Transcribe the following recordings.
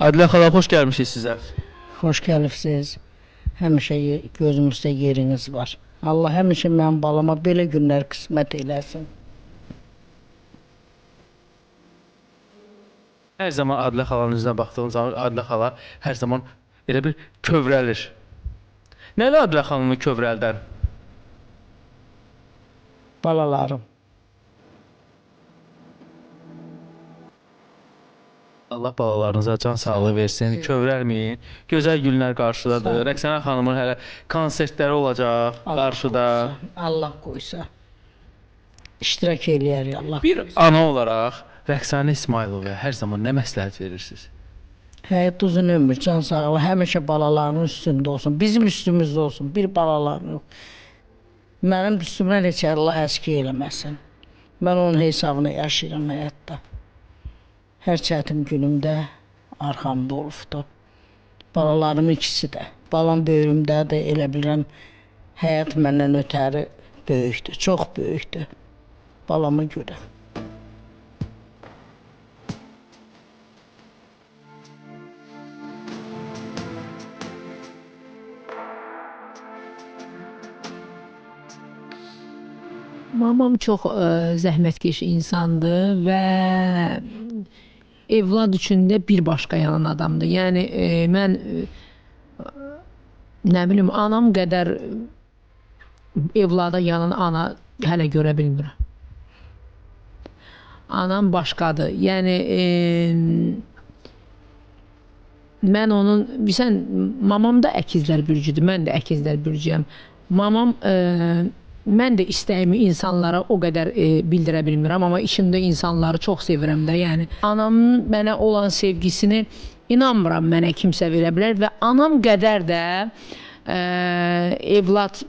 Adilə xala, xoş gəlmişik sizə. Xoş gəlibsiz. Həmişə gözümüzdə yeriniz var. Allah həmişə mənim balama belə günlər qismət eləsin. Hər zaman Adilə xalanın üzünə baxdığım zaman Adilə xala hər zaman elə bir kövrəlir. Nədir Adilə xanımı kövrəldən? Balalarım. Allah balalarınıza can sağlığı versin, kövrəlməyin. Gözəl günlər qarşıdadır. Rəqsana xanımın hələ konsertləri olacaq qarşıda. Allah qoysa. İştirak eləyərik Allah. Bir ana olaraq Rəqsanə İsmayılovaya hər zaman nə məsləhət verirsiniz? Həyat uzun ömür, can sağlığı həmişə balalarının üstündə olsun. Bizim üstümüzdə olsun, bir balalarının yox. Mənim üstümdən heç Allah əski eləməsin. Mən onun hesabına yaşayıram həyatda. Hər çətin günümdə arxamda olubdur. Balalarım ikisi də. Balam böyrümdədir, elə bilirəm həyat məndən ötəri böyükdür, çox böyükdür. Balama görə. Mamam çox zəhmətkeş insandır və evlad üçün də bir başqa yanan adamdır. Yəni mən nə bilim anam qədər evlada yanan ana hələ görə bilmirəm. Anam başqadır. Yəni mən onun bilirsən mamam da əkizlər bürcüdür. Mən də əkizlər bürcüyəm. Mamam mən də istəyimi insanlara o qədər bildirə bilmirəm, amma içimdə insanları çox sevirəm də. Yəni anamın mənə olan sevgisini inanmıram mənə kimsə verə bilər və anam qədər də evlad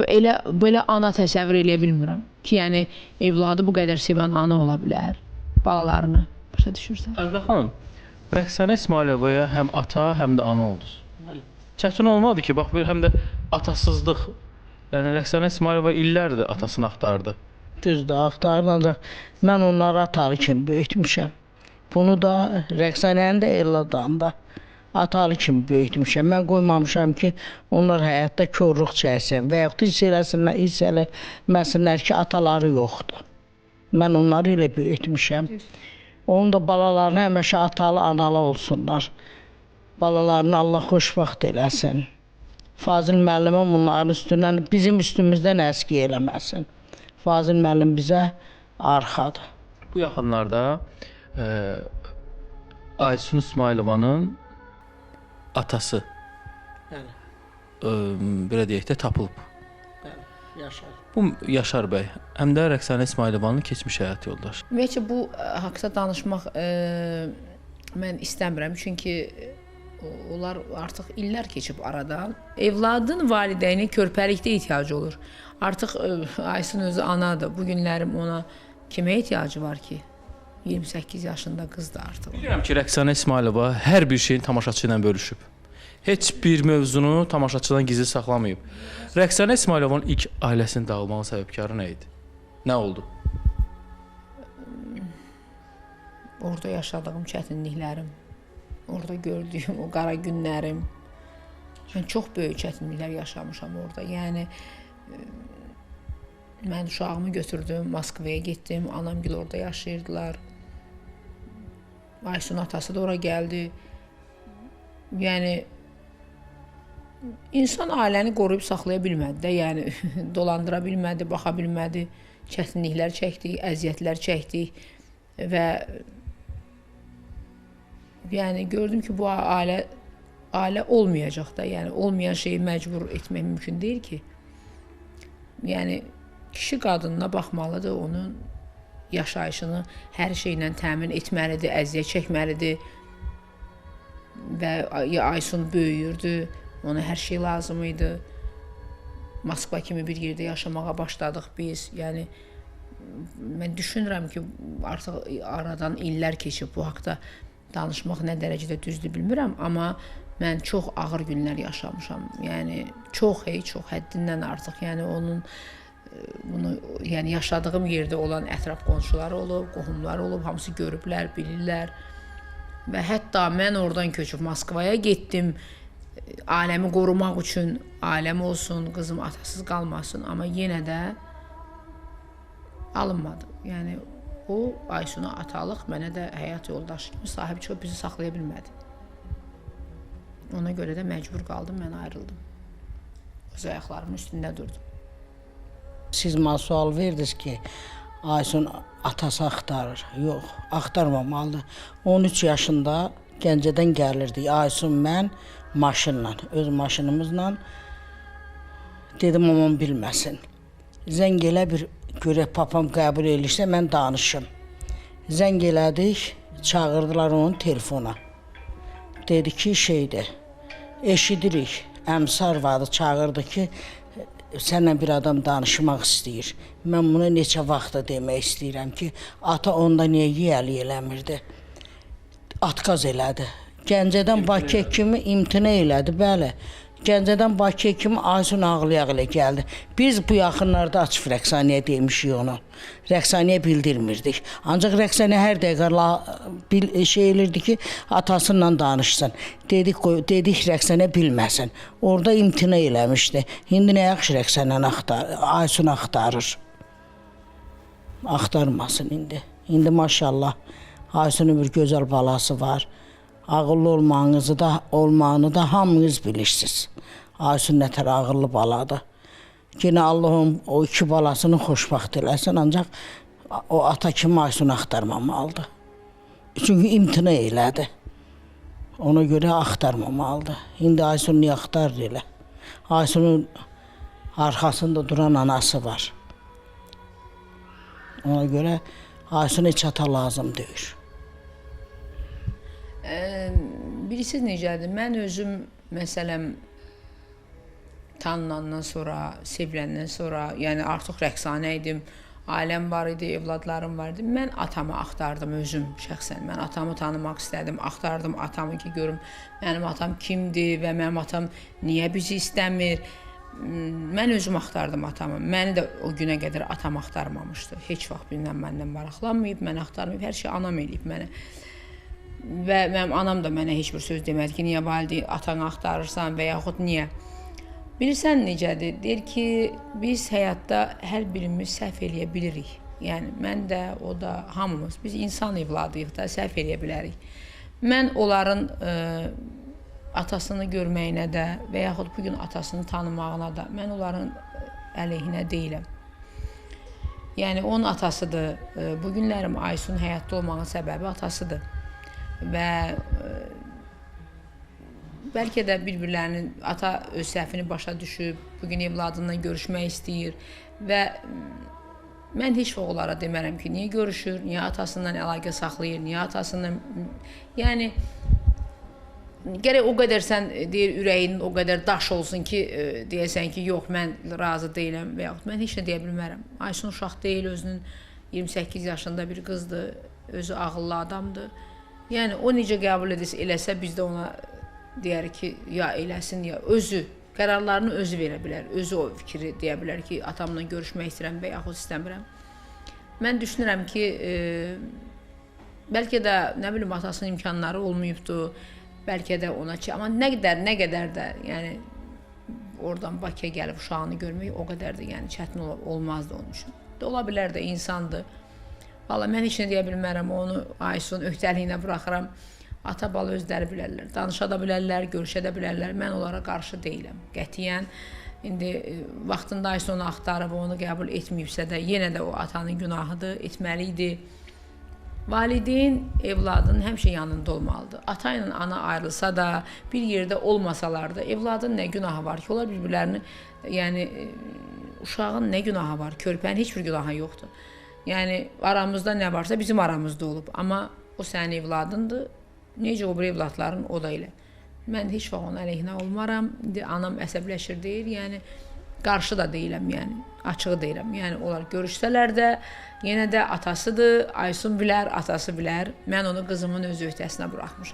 elə belə ana təsəvvür eləyə bilmirəm ki, yəni evladı bu qədər sevən ana ola bilər, balalarını. Başa düşürsən? Adilə xanım, Rəqsanə İsmayılovaya həm ata, həm də ana oldunuz. Çətin olmadı ki, bax bir həm də atasızlıq. Yəni Rəqsanə İsmayılova illərdir atasını axtardı. Düzdür, axtarılacaq. Mən onları atalı kimi böyütmüşəm. Bunu da Rəqsanənin də evladını da atalı kimi böyütmüşəm. Mən qoymamışam ki, onlar həyatda korluq çəksin və yaxud hiss eləməsinlər ki, ataları yoxdur. Mən onları elə böyütmüşəm. Onun da balalarını həmişə atalı, analı olsunlar. Balalarını Allah xoşbəxt eləsin. Fazil müəllimə bunların üstündən, bizim üstümüzdən əski eləməsin. Fazil müəllim bizə arxadır. Bu yaxınlarda Aysun İsmayılovanın atası belə deyək də tapılıb. Yaşar. Bu Yaşar bəy, həm də Rəqsanə İsmayılovanın keçmiş həyat yoldaşı. Ümumiyyətcə bu haqda danışmaq mən istəmirəm, çünki onlar artıq illər keçib aradan. Evladın valideyni körpəlikdə ehtiyacı olur. Artıq Aysun özü anadır. Bu günlərim ona kimə ehtiyacı var ki? 28 yaşında qızdır artıq. Bilirəm ki, Rəqsanə İsmayılova hər bir şeyin tamaşaçı ilə bölüşüb. Heç bir mövzunu tamaşaçıdan gizli saxlamayıb. Rəqsanə İsmayılovun ilk ailəsinin dağılmanın səbəbkarı nə idi? Nə oldu? Orada yaşadığım çətinliklərim, orada gördüyüm o qara günlərim. Mən çox böyük çətinliklər yaşamışam orada. Yəni mən uşağımı götürdüm, Moskvaya getdim, anamgil orada yaşayırdılar. Aysun atası da ora gəldi. Yəni insan ailəni qoruyub saxlaya bilmədi də, yəni dolandıra bilmədi, baxa bilmədi. Çətinliklər çəkdik, əziyyətlər çəkdik və yəni gördüm ki, bu ailə olmayacaq da, yəni olmayan şeyi məcbur etmək mümkün deyil ki. Yəni kişi qadınına baxmalıdır, onun yaşayışını hər şeylə təmin etməlidir, əziyyət çəkməlidir və Aysun böyüyürdü, ona hər şey lazım idi. Moskva kimi bir yerdə yaşamağa başladıq biz. Yəni mən düşünürəm ki, artıq aradan illər keçib, bu haqda danışmaq nə dərəcədə düzdür bilmirəm, amma mən çox ağır günlər yaşamışam. Yəni çox həddindən artıq. Yəni onun bunu yəni yaşadığım yerdə olan ətraf qonşuları olub, qohumları olub, hamısı görüblər, bilirlər. Və hətta mən oradan köçüb Moskvaya getdim. Ailəmi qorumaq üçün, ailəm olsun, qızım atasız qalmasın, amma yenə də alınmadı. Yəni o Aysuna atalıq, mənə də həyat yoldaşı kimi sahib çıxıb bizi saxlaya bilmədi. Ona görə də məcbur qaldım, mən ayrıldım. Öz ayaqlarımın üstündə durdum. Siz mənə sual verdiniz ki, Aysun atası axtarır. Yox, axtarmamalıdır. 13 yaşında Gəncədən gəlirdik. Aysun mən maşınla, öz maşınımızla dedim aman bilməsin. Zəng elə bir görək papam qəbul elirsə mən danışım. Zəng elədik, çağırdılar onu telefona. Dedi ki şeydir, eşidirik. Əmsar vardı, çağırdı ki sənlə bir adam danışmaq istəyir. Mən buna neçə vaxtda demək istəyirəm ki, ata onda niyə yiyəli eləmirdi? Atqaz elədi. Gəncədən Bakıya kimi imtina elədi, bəli. Gəncədən Bakıya kimi Aysun ağlaya-ağlaya gəldi. Biz bu yaxınlarda açıq Rəqsaniyə demişik onu. Rəqsaniyə bildirmirdik. Ancaq Rəqsaniyə hər dəqiqə şey elirdi ki, atasıyla danışsın. Dedik Rəqsaniyə bilməsin. Orada imtina eləmişdi. İndi nə yaxşı Rəqsaniyə Aysun axtarır. Axtarmasın indi. İndi maşallah Aysunun bir gözəl balası var. Ağıllı olmağını da hamınız bilirsiniz. Aysun nətər ağıllı baladır. Yine Allah'ın o iki balasını xoşbaxt eləsin, ancaq o ata kimi Aysun axtarmamalıdır. Çünki imtina elədi. Ona görə axtarmamalıdır. İndi Aysun niyə axtarır elə? Aysunun arxasında duran anası var. Ona görə Aysun heç ata lazım deyil. Bilirsiniz necədir? Mən özüm, məsələn, tanınandan sonra, seviləndən sonra, yəni artıq Rəqsanə idim, ailəm var idi, evladlarım var idi. Mən atamı axtardım özüm şəxsən. Mən atamı tanımaq istədim, axtardım atamı ki, görüm mənim atam kimdir və mənim atam niyə bizi istəmir. Mən özüm axtardım atamı. Məni də o günə qədər atam axtarmamışdı. Heç vaxt bilməm məndən maraqlanmayıb, mən axtarmayıb, hər şey anam eləyib mənə. Və mənim anam da mənə heç bir söz demədi ki, niyə valideyn atanı axtarırsan və yaxud niyə. Bilirsən necədir? Deyir ki, biz həyatda hər birimiz səhv eləyə bilirik. Yəni, mən də, o da, hamımız, biz insan evladıyıq da, səhv eləyə bilərik. Mən onların atasını görməyinə də və yaxud bugün atasını tanımağına da, mən onların əleyhinə deyiləm. Yəni, onun atasıdır. Bugünlərim Aysun həyatda olmağın səbəbi atasıdır. Və bəlkə də bir-birlərinin ata öz səhvini başa düşüb, bugün evladından görüşmək istəyir və mən heç vaxt onlara demərəm ki, niyə görüşür, niyə atasından əlaqə saxlayır, niyə atasından... Yəni, gərək o qədər sən deyir, ürəyin o qədər daş olsun ki, deyəsən ki, yox, mən razı deyiləm və yaxud mən heç nə deyə bilmərəm. Aysun uşaq deyil, özünün 28 yaşında bir qızdır, özü ağıllı adamdır. Yəni, o necə qəbul eləsə, biz də ona deyərik ki, ya eləsin, ya özü, qərarlarını özü verə bilər, özü o fikri deyə bilər ki, atamla görüşmək istəyirəm və yaxud istəmirəm. Mən düşünürəm ki, bəlkə də, nə bilim, atasının imkanları olmayıbdır, bəlkə də ona ki, amma nə qədər də, yəni, oradan Bakıya gəlib uşağını görmək o qədər də, yəni, çətin olmazdı onun üçün. Ola bilər də, insandır. Valla, mən heç nə deyə bilmərəm, onu Aysun öhdəliyinə buraxıram. Ata-bala özləri bilərlər, danışa da bilərlər, görüşə də bilərlər. Mən onlara qarşı deyiləm, qətiyyən. İndi vaxtında Aysun onu axtarıb, onu qəbul etməyibsə də, yenə də o atanın günahıdır, etməli idi. Valideyn evladının həmişə yanında olmalıdır. Ata ilə ana ayrılsa da, bir yerdə olmasalar da, evladın nə günahı var ki, onlar bir-birlərini, yəni, uşağın nə günahı var, körpənin heç bir günahı yoxdur. Yəni, aramızda nə varsa bizim aramızda olub. Amma o sənin evladındır. Necə o bir evladların o da elə. Mən heç vaxt onun əleyhinə olmaram. İndi anam əsəbləşir deyir. Yəni, qarşı da deyiləm, yəni. Açığı deyirəm. Yəni, onlar görüşsələr də, yenə də atasıdır. Aysun bilər, atası bilər. Mən onu qızımın öz öhdəsinə buraxmışam.